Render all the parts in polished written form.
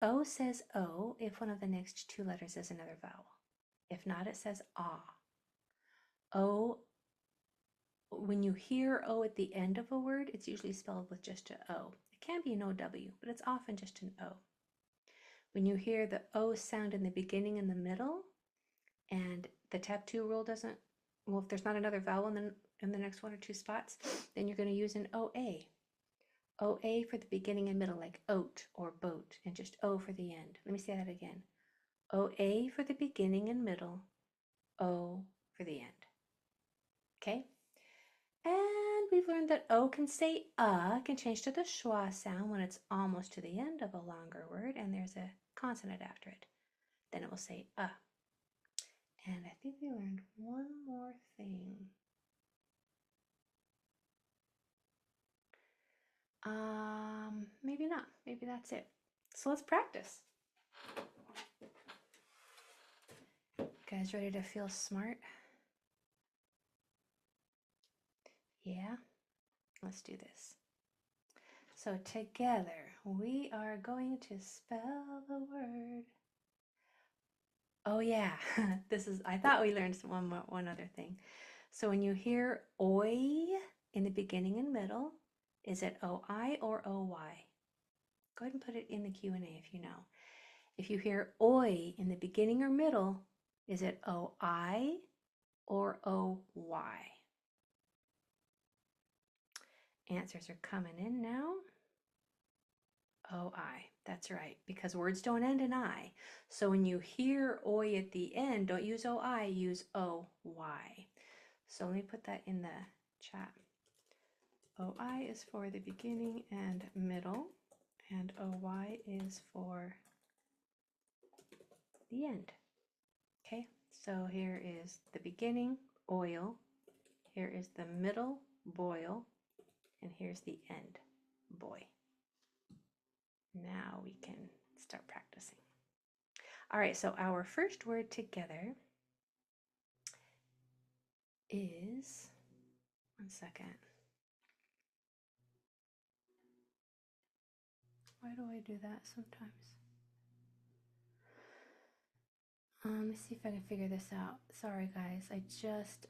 O says O if one of the next two letters is another vowel. If not, it says ah. O, when you hear O at the end of a word, it's usually spelled with just an O. It can be an OW, but it's often just an O. When you hear the O sound in the beginning and the middle, and the tap 2 rule doesn't, well, if there's not another vowel in the next one or two spots, then you're going to use an OA. OA for the beginning and middle, like oat or boat, and just O for the end. Let me say that again. OA for the beginning and middle, O for the end. Okay? And we've learned that O can say can change to the schwa sound when it's almost to the end of a longer word and there's a consonant after it. Then it will say And I think we learned one more thing. Maybe not. Maybe that's it. So let's practice. Guys ready to feel smart? Yeah? Let's do this. So together, we are going to spell the word. Oh yeah, I thought we learned one other thing. So when you hear oi in the beginning and middle, is it OI or OY? Go ahead and put it in the Q&A if you know. If you hear oi in the beginning or middle, is it OI or OY? Answers are coming in now. OI, that's right, because words don't end in I. So when you hear oi at the end, don't use OI, use OY. So let me put that in the chat. OI is for the beginning and middle, and OY is for the end. Okay, so here is the beginning, oil. Here is the middle, boil. And here's the end, boy. Now we can start practicing. All right, so our first word together is, one second. Why do I do that sometimes? Let me see if I can figure this out. Sorry guys, I just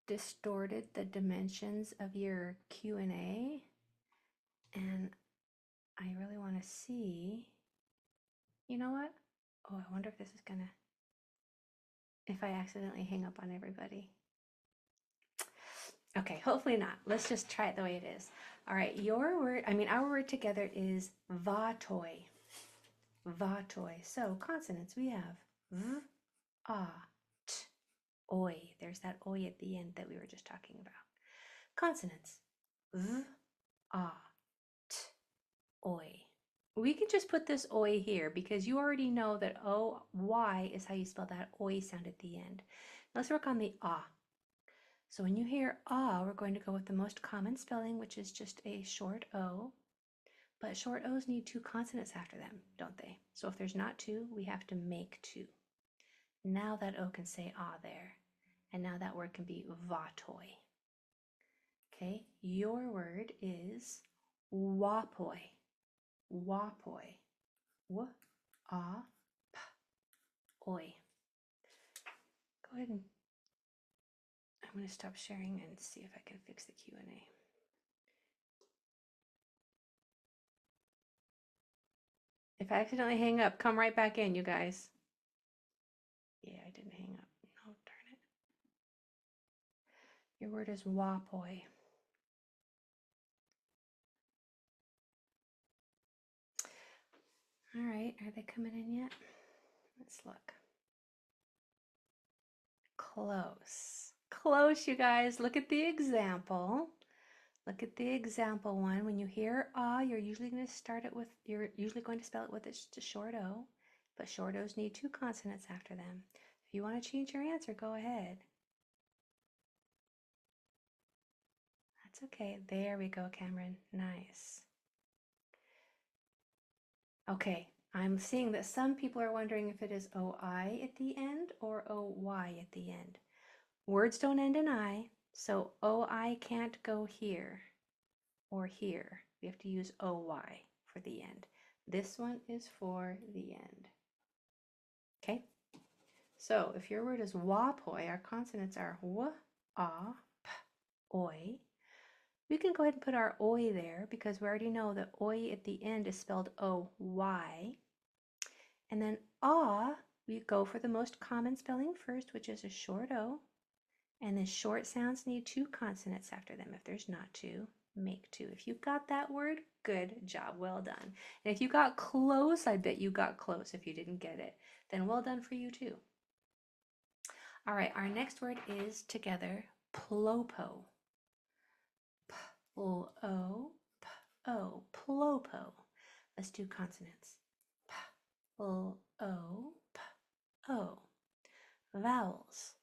distorted the dimensions of your Q&A, and I really want to see, you know what? Oh, I wonder if this is gonna, if I accidentally hang up on everybody. Okay, hopefully not. Let's just try it the way it is. All right, our word together is vatoi. Vatoi. So consonants, we have v, a, t, oi. There's that oi at the end that we were just talking about. Consonants, v, a, t, oi. We can just put this oi here because you already know that O-Y is how you spell that oi sound at the end. Let's work on the a. So when you hear ah, we're going to go with the most common spelling, which is just a short O. But short O's need two consonants after them, don't they? So if there's not two, we have to make two. Now that O can say ah there. And now that word can be vatoi. Okay, your word is wapoi. Wapoi. W, a, p, oi. Go ahead and I'm going to stop sharing and see if I can fix the Q&A. If I accidentally hang up, come right back in, you guys. Yeah, I didn't hang up. No, darn it. Your word is wapoi. All right, are they coming in yet? Let's look. Close. Close, you guys. Look at the example. Look at the example one. When you hear ah, you're usually going to spell it with just a short O, but short O's need two consonants after them. If you want to change your answer, go ahead. That's okay. There we go, Cameron. Nice. Okay, I'm seeing that some people are wondering if it is OI at the end or OY at the end. Words don't end in I, so OI can't go here or here. We have to use OY for the end. This one is for the end. Okay? So if your word is wapoi, our consonants are w, a, p, oi. We can go ahead and put our oi there because we already know that oi at the end is spelled O-Y. And then ah, we go for the most common spelling first, which is a short O. And then short sounds need two consonants after them. If there's not two, make two. If you got that word, good job, well done. And if you got close, I bet you got close if you didn't get it. Then well done for you too. All right, our next word is together, plopo. P-L-O, P-O, plopo. Let's do consonants. P-L-O, P-O. Vowels.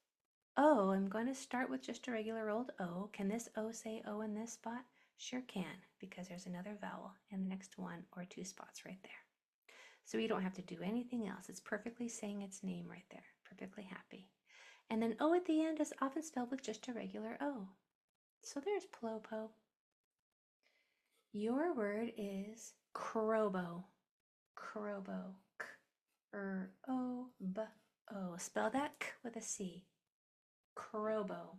O, I'm going to start with just a regular old O. Can this O say O in this spot? Sure can, because there's another vowel in the next one or two spots right there. So we don't have to do anything else. It's perfectly saying its name right there. Perfectly happy. And then O at the end is often spelled with just a regular O. So there's plopo. Your word is crobo. Crobo. K-R-O-B-O. Spell that K with a C. Crobo.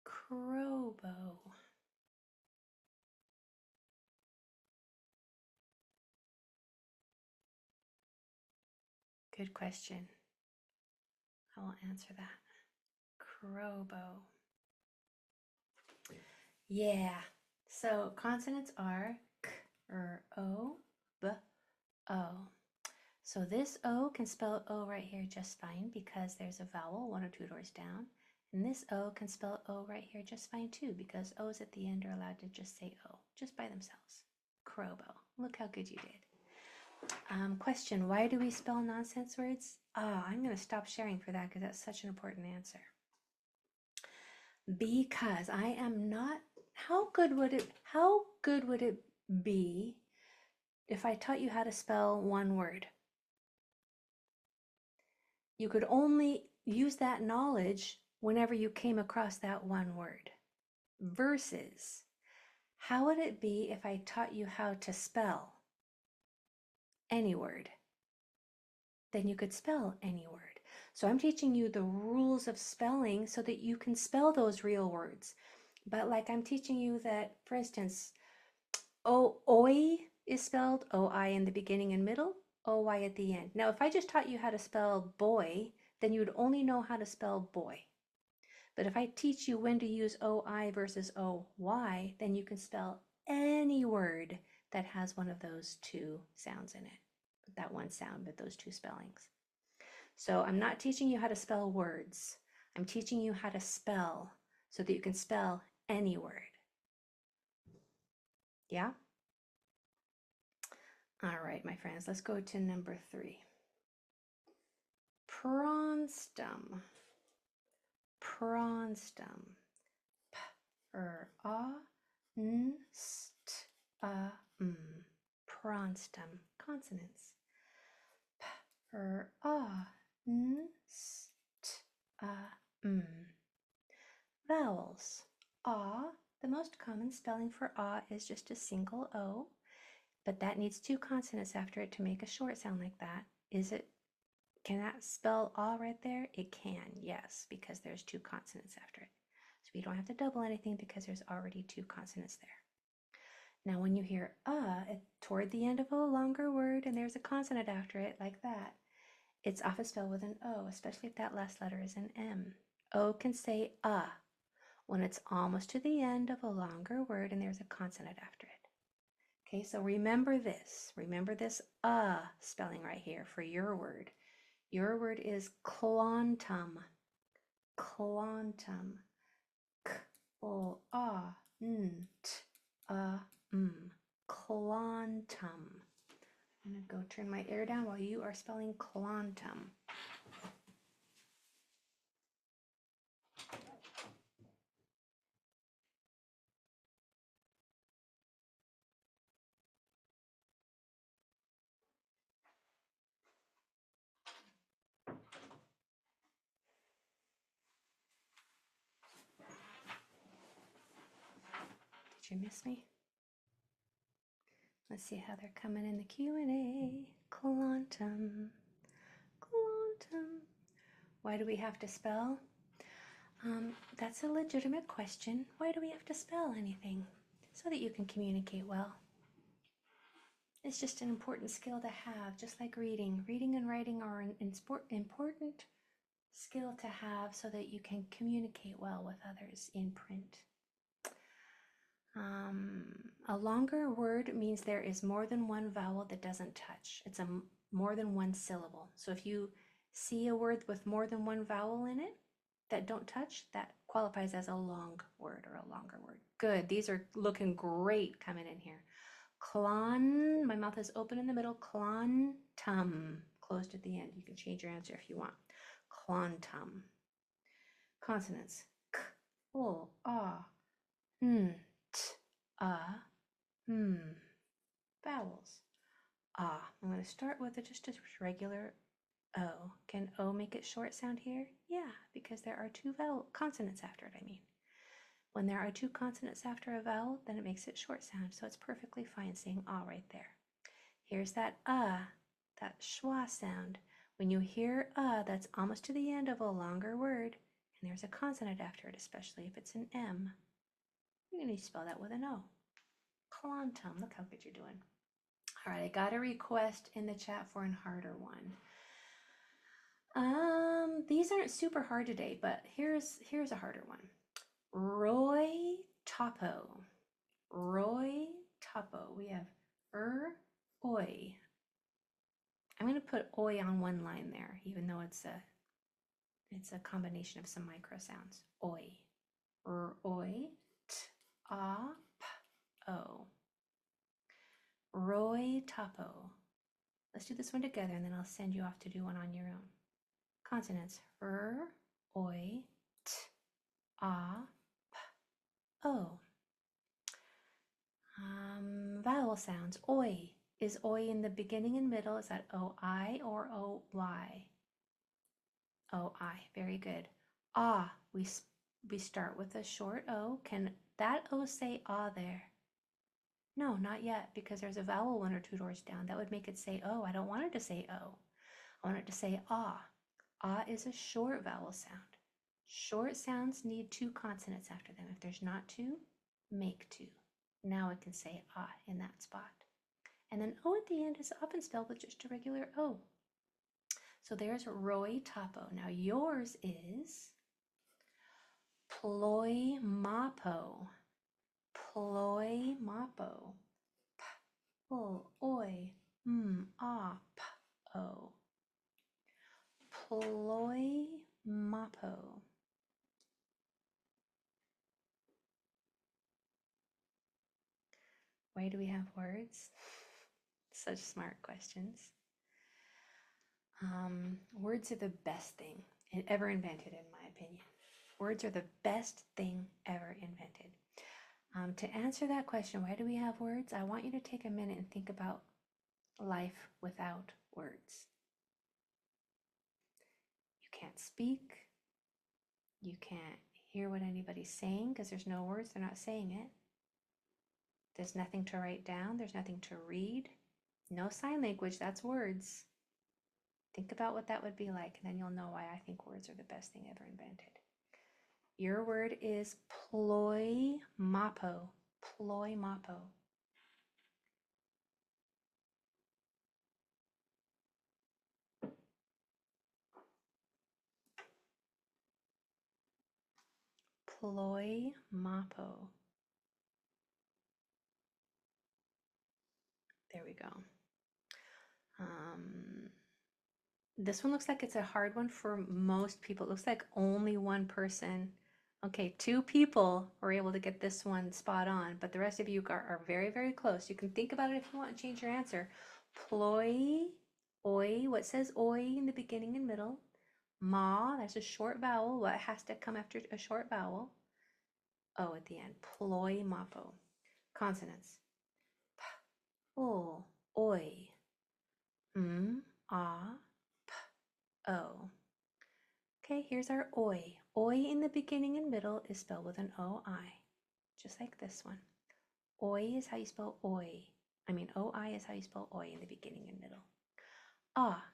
Crobo. Good question. I will answer that. Crobo. Yeah. So consonants are K, R, O, B, O. So this O can spell O right here just fine because there's a vowel one or two doors down. And this O can spell O right here just fine too because O's at the end are allowed to just say O, just by themselves. Crobo. Look how good you did. Question, why do we spell nonsense words? I'm going to stop sharing for that because that's such an important answer. Because I am not, how good would it be if I taught you how to spell one word? You could only use that knowledge whenever you came across that one word. Versus, how would it be if I taught you how to spell any word? Then you could spell any word. So I'm teaching you the rules of spelling so that you can spell those real words. But like I'm teaching you that, for instance, oi is spelled O-I in the beginning and middle, O-Y at the end. Now, if I just taught you how to spell boy, then you would only know how to spell boy. But if I teach you when to use O-I versus O-Y, then you can spell any word that has one of those two sounds in it. That one sound with those two spellings. So I'm not teaching you how to spell words. I'm teaching you how to spell so that you can spell any word. Yeah? All right, my friends, let's go to number 3. Pronstum. Pronstum. P-R-A-N-S-T-A-M. Pronstum. Consonants. P-R-A-N-S-T-A-M. Vowels. A. The most common spelling for A is just a single O, but that needs two consonants after it to make a short sound like that. Can that spell A right there? It can, yes, because there's two consonants after it. So we don't have to double anything because there's already two consonants there. Now when you hear toward the end of a longer word and there's a consonant after it like that, it's often spelled with an O, especially if that last letter is an M. O can say when it's almost to the end of a longer word and there's a consonant after it. Okay, so remember this. Remember this spelling right here for your word. Your word is clontum. Clontum. K-O-A-N-T-A-M. Clontum. I'm going to go turn my air down while you are spelling clontum. Did you miss me? Let's see how they're coming in the Q&A. Quantum. Why do we have to spell? That's a legitimate question. Why do we have to spell anything? So that you can communicate well. It's just an important skill to have, just like reading. Reading and writing are an important skill to have so that you can communicate well with others in print. A longer word means there is more than one vowel that doesn't touch. It's more than one syllable. So if you see a word with more than one vowel in it that don't touch, that qualifies as a long word or a longer word. Good. These are looking great coming in here. Clon, my mouth is open in the middle. Clontum, closed at the end. You can change your answer if you want. Clontum. Consonants. K, o, ah, n, t, Vowels. Ah. I'm going to start with just a regular O. Can O make it short sound here? Yeah, because there are two consonants after it, I mean. When there are two consonants after a vowel, then it makes it short sound, so it's perfectly fine saying ah right there. Here's that that schwa sound. When you hear that's almost to the end of a longer word, and there's a consonant after it, especially if it's an M. You're going to spell that with an O. Quantum. Look how good you're doing. All right, I got a request in the chat for a harder one. These aren't super hard today, but here's a harder one. Roy Topo. Roy Topo. We have oi. I'm going to put oi on one line there, even though it's a combination of some micro sounds. Oi. Oi. T-a-p-o. Roy Topo. Let's do this one together, and then I'll send you off to do one on your own. Consonants. Oi. T-a-p-o. Vowel sounds. Oi. Is oi in the beginning and middle? Is that O-I or O-Y? O-I. Very good. Ah. We start with a short O. Can that O say ah there? No, not yet, because there's a vowel one or two doors down. That would make it say O. I don't want it to say O. I want it to say ah. Ah is a short vowel sound. Short sounds need two consonants after them. If there's not two, make two. Now it can say ah in that spot. And then O at the end is often spelled with just a regular O. So there's Roy Topo. Now yours is Ploy Mapo. Ploy Mapo. Oi. O. Ploy Mapo. Why do we have words? Such smart questions. Words are the best thing ever invented, in my opinion. Words are the best thing ever invented. To answer that question, why do we have words? I want you to take a minute and think about life without words. You can't speak. You can't hear what anybody's saying because there's no words. They're not saying it. There's nothing to write down. There's nothing to read. No sign language. That's words. Think about what that would be like, and then you'll know why I think words are the best thing ever invented. Your word is ploy mapo. Ploy mapo. Ploy mapo. There we go. This one looks like it's a hard one for most people. It looks like only one person. Okay, 2 people were able to get this one spot on, but the rest of you are very, very close. You can think about it if you want to change your answer. Ploy, oi, what says oi in the beginning and middle? Ma, that's a short vowel. What has to come after a short vowel? O at the end. Ploy mapo. Consonants. P, o, oi. A, p, o. Okay, here's our oi. Oi in the beginning and middle is spelled with an O-I, just like this one. Oi is how you spell oi. I mean, oi is how you spell oi in the beginning and middle. Ah.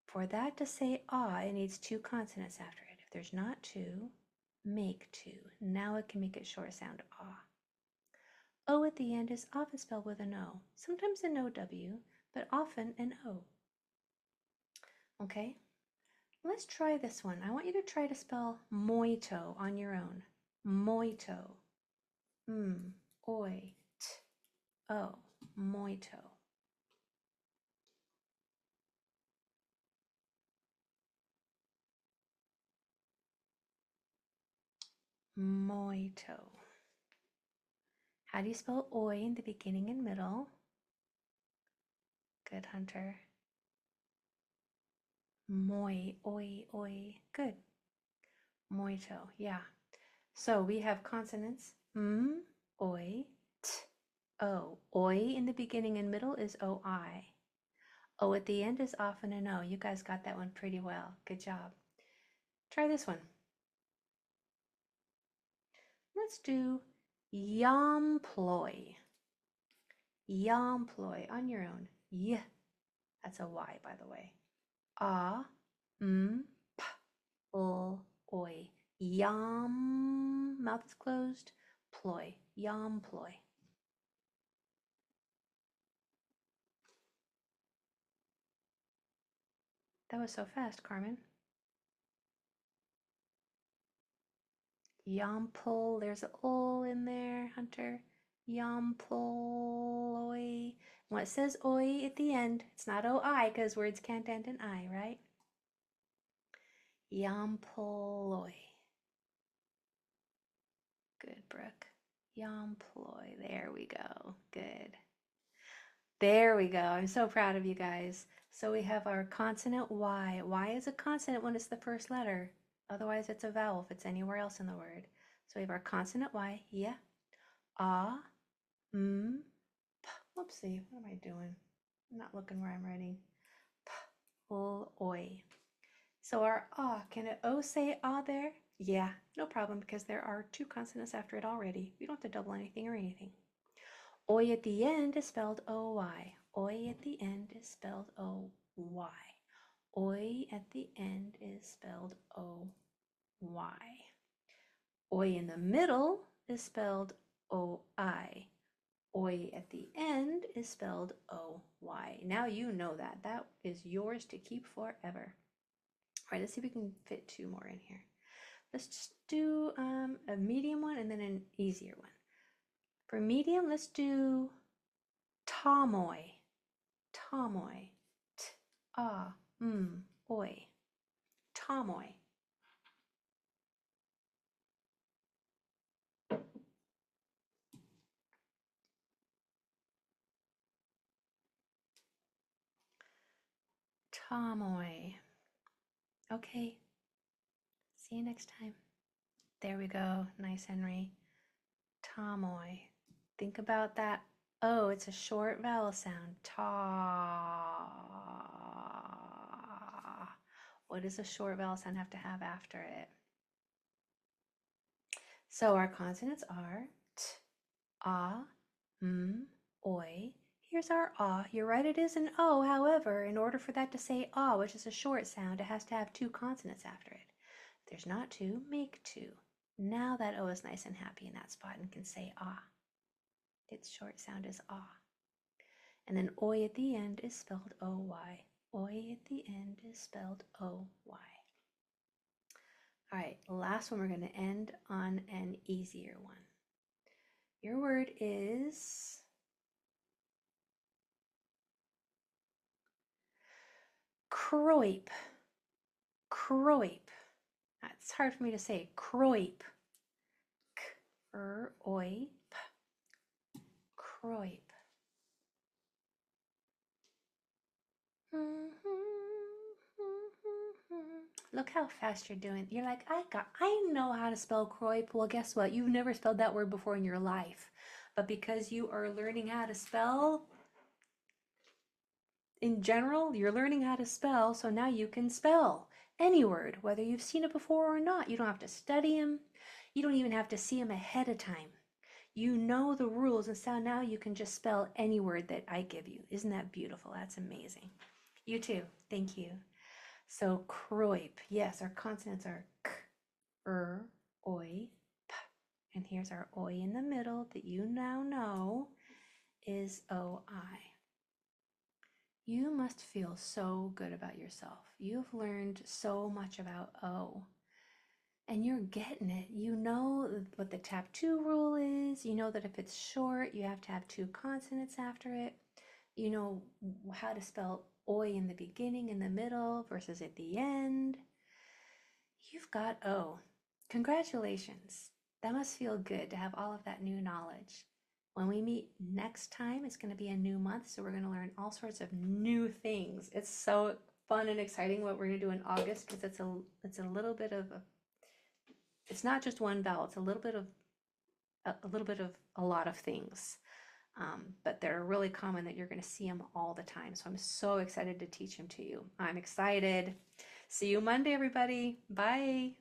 For that to say ah, it needs two consonants after it. If there's not two, make two. Now it can make it short sound ah. O at the end is often spelled with an O. Sometimes an OW, but often an O. Okay? Let's try this one. I want you to try to spell moito on your own. Moito. Oi. T. O. Moito. Moito. How do you spell oi in the beginning and middle? Good, Hunter. Moi, oi, oi. Good. Moito, yeah. So we have consonants oi, t, o. Oi in the beginning and middle is oi. O at the end is often an O. You guys got that one pretty well. Good job. Try this one. Let's do yomploy. Yomploy on your own. Y. That's a Y, by the way. A, p, l, oi. Yom, mouth is closed, ploy, yomploy. That was so fast, Carmen. Yompol, there's an ol in there, Hunter. Yomploy. When it says oi at the end, it's not oi because words can't end in I, right? Yomploy. Good, Brooke. Yomploy. There we go. Good. There we go. I'm so proud of you guys. So we have our consonant Y. Y is a consonant when it's the first letter. Otherwise, it's a vowel if it's anywhere else in the word. So we have our consonant Y. Yeah. Ah. P. Whoopsie. What am I doing? I'm not looking where I'm writing. P. L. Oi. So our ah. Can an O say ah there? Yeah. No problem because there are two consonants after it already. We don't have to double anything or anything. Oi at the end is spelled O-Y. Oi at the end is spelled O-Y. Oi at the end is spelled O-Y. Oi in the middle is spelled O-I. Oi at the end is spelled O-Y. Now you know that. That is yours to keep forever. All right, let's see if we can fit two more in here. Let's just do a medium one and then an easier one. For medium, let's do Tomoy. Tomoy. T, ah, oi. Tomoy. Tomoy. Okay. See you next time. There we go. Nice, Henry. Tomoy. Think about that. Oh, it's a short vowel sound. Ta. What does a short vowel sound have to have after it? So our consonants are t, ah, oi. Here's our ah. You're right, it is an O. However, in order for that to say ah, which is a short sound, it has to have two consonants after it. If there's not two, make two. Now that O is nice and happy in that spot and can say ah. Its short sound is ah. And then oi at the end is spelled O-Y. Oi at the end is spelled O-Y. All right, last one, we're going to end on an easier one. Your word is Croip. Croip. It's hard for me to say. Croip. K-r-oi-p. Croip. Look how fast you're doing. You're like, I know how to spell croip. Well, guess what? You've never spelled that word before in your life. But because you are learning how to spell, in general, you're learning how to spell, so now you can spell any word, whether you've seen it before or not. You don't have to study them. You don't even have to see them ahead of time. You know the rules, and so now you can just spell any word that I give you. Isn't that beautiful? That's amazing. You too. Thank you. So Kroip. Yes, our consonants are k, oi, p. And here's our oi in the middle that you now know is oi. You must feel so good about yourself. You've learned so much about O, and you're getting it. You know what the tap 2 rule is. You know that if it's short, you have to have 2 consonants after it. You know how to spell oi in the beginning, in the middle, versus at the end. You've got O. Congratulations. That must feel good to have all of that new knowledge. When we meet next time, it's going to be a new month, so we're going to learn all sorts of new things. It's so fun and exciting what we're going to do in August because it's a little bit of it's not just one vowel. It's a little bit of a lot of things, but they're really common that you're going to see them all the time. So I'm so excited to teach them to you. I'm excited. See you Monday, everybody. Bye.